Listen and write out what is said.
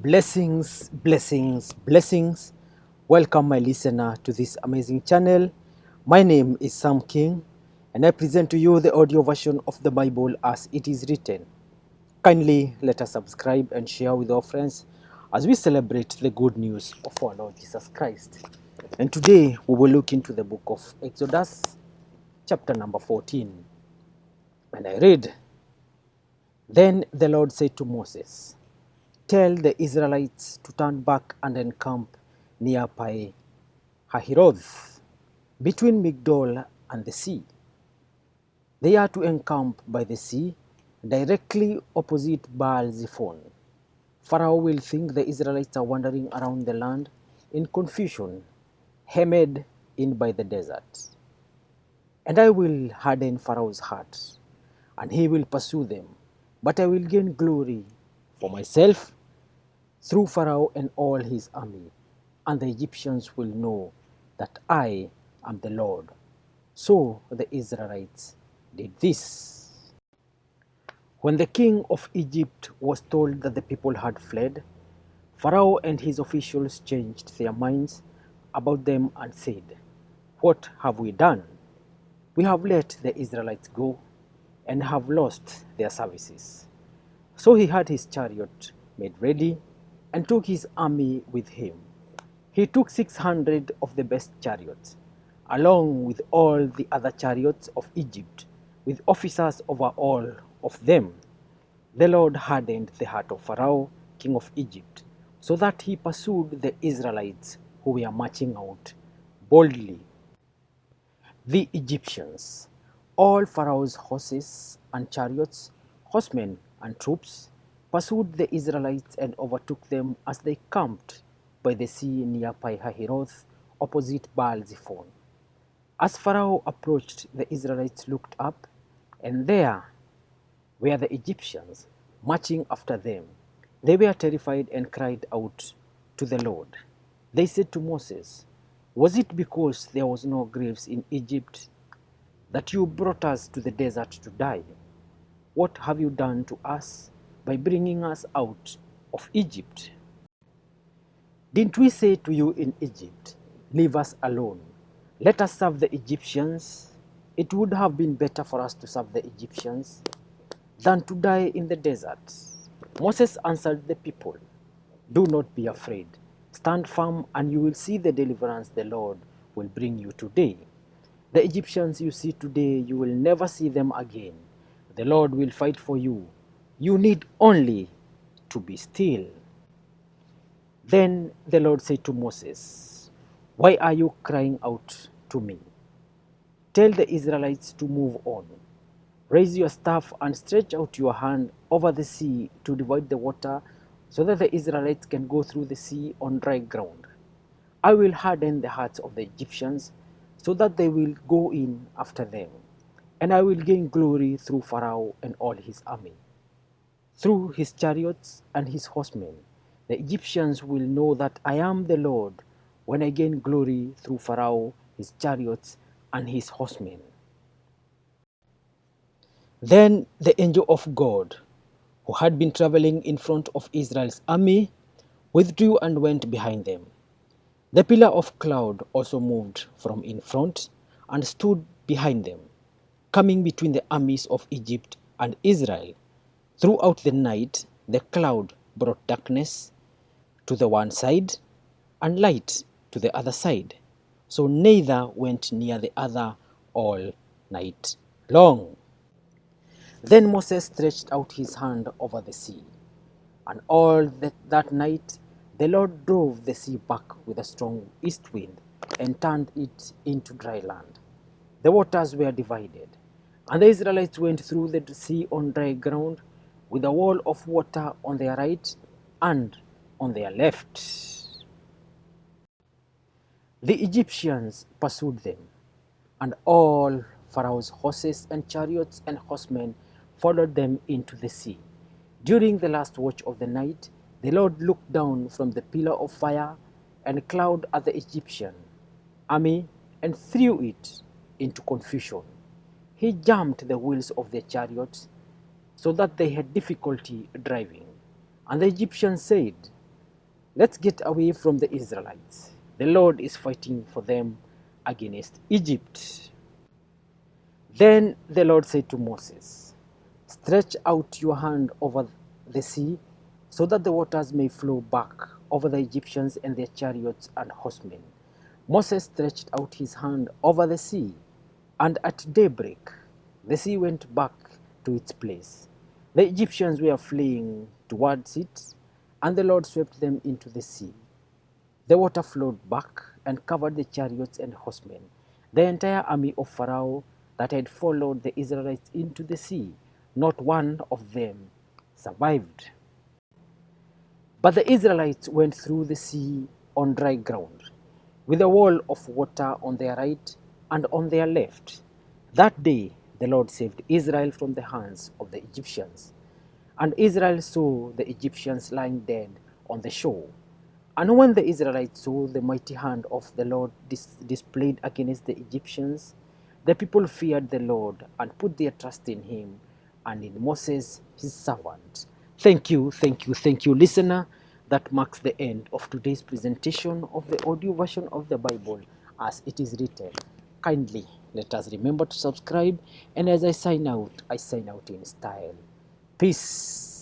Blessings, blessings, blessings. Welcome, my listener, to this amazing channel. My name is Sam King, and I present to you the audio version of the Bible as it is written. Kindly let us subscribe and share with our friends as we celebrate the good news of our Lord Jesus Christ. And today we will look into the book of Exodus, chapter number 14. And I read, Then the Lord said to Moses, Tell the Israelites to turn back and encamp near Pi Hahiroth, between Migdol and the sea. They are to encamp by the sea, directly opposite Baal Zephon. Pharaoh will think the Israelites are wandering around the land in confusion, hemmed in by the desert. And I will harden Pharaoh's heart, and he will pursue them, but I will gain glory for myself through Pharaoh and all his army, and the Egyptians will know that I am the Lord. So the Israelites did this. When the king of Egypt was told that the people had fled, Pharaoh and his officials changed their minds about them and said, What have we done? We have let the Israelites go and have lost their services. So he had his chariot made ready and took his army with him. He took 600 of the best chariots, along with all the other chariots of Egypt, with officers over all of them. The Lord hardened the heart of Pharaoh, king of Egypt, so that he pursued the Israelites who were marching out boldly. The Egyptians, all Pharaoh's horses and chariots, horsemen and troops, pursued the Israelites and overtook them as they camped by the sea near Pi Hahiroth, opposite Baal Zephon. As Pharaoh approached, the Israelites looked up, and there were the Egyptians marching after them. They were terrified and cried out to the Lord. They said to Moses, Was it because there was no graves in Egypt that you brought us to the desert to die? What have you done to us by bringing us out of Egypt? Didn't we say to you in Egypt, Leave us alone, let us serve the Egyptians? It would have been better for us to serve the Egyptians than to die in the desert. Moses answered the people, Do not be afraid. Stand firm, and you will see the deliverance the Lord will bring you today. The Egyptians you see today, you will never see them again. The Lord will fight for you. You need only to be still. Then the Lord said to Moses, Why are you crying out to me? Tell the Israelites to move on. Raise your staff and stretch out your hand over the sea to divide the water so that the Israelites can go through the sea on dry ground. I will harden the hearts of the Egyptians so that they will go in after them, and I will gain glory through Pharaoh and all his army. Through his chariots and his horsemen, the Egyptians will know that I am the Lord when I gain glory through Pharaoh, his chariots, and his horsemen. Then the angel of God, who had been traveling in front of Israel's army, withdrew and went behind them. The pillar of cloud also moved from in front and stood behind them, coming between the armies of Egypt and Israel. Throughout the night, the cloud brought darkness to the one side and light to the other side, so neither went near the other all night long. Then Moses stretched out his hand over the sea, and all that night the Lord drove the sea back with a strong east wind and turned it into dry land. The waters were divided, and the Israelites went through the sea on dry ground, with a wall of water on their right and on their left. The Egyptians pursued them, and all Pharaoh's horses and chariots and horsemen followed them into the sea. During the last watch of the night, the Lord looked down from the pillar of fire and cloud at the Egyptian army and threw it into confusion. He jammed the wheels of their chariots so that they had difficulty driving. And the Egyptians said, Let's get away from the Israelites. The Lord is fighting for them against Egypt. Then the Lord said to Moses, "Stretch out your hand over the sea, so that the waters may flow back over the Egyptians and their chariots and horsemen." Moses stretched out his hand over the sea, and at daybreak the sea went back to its place. The Egyptians were fleeing towards it, and the Lord swept them into the sea. The water flowed back and covered the chariots and horsemen. The entire army of Pharaoh that had followed the Israelites into the sea, not one of them survived. But the Israelites went through the sea on dry ground, with a wall of water on their right and on their left. That day the Lord saved Israel from the hands of the Egyptians. And Israel saw the Egyptians lying dead on the shore. And when the Israelites saw the mighty hand of the Lord displayed against the Egyptians, the people feared the Lord and put their trust in him and in Moses, his servant. Thank you, listener. That marks the end of today's presentation of the audio version of the Bible as it is written. Kindly let us remember to subscribe, and as I sign out in style. Peace.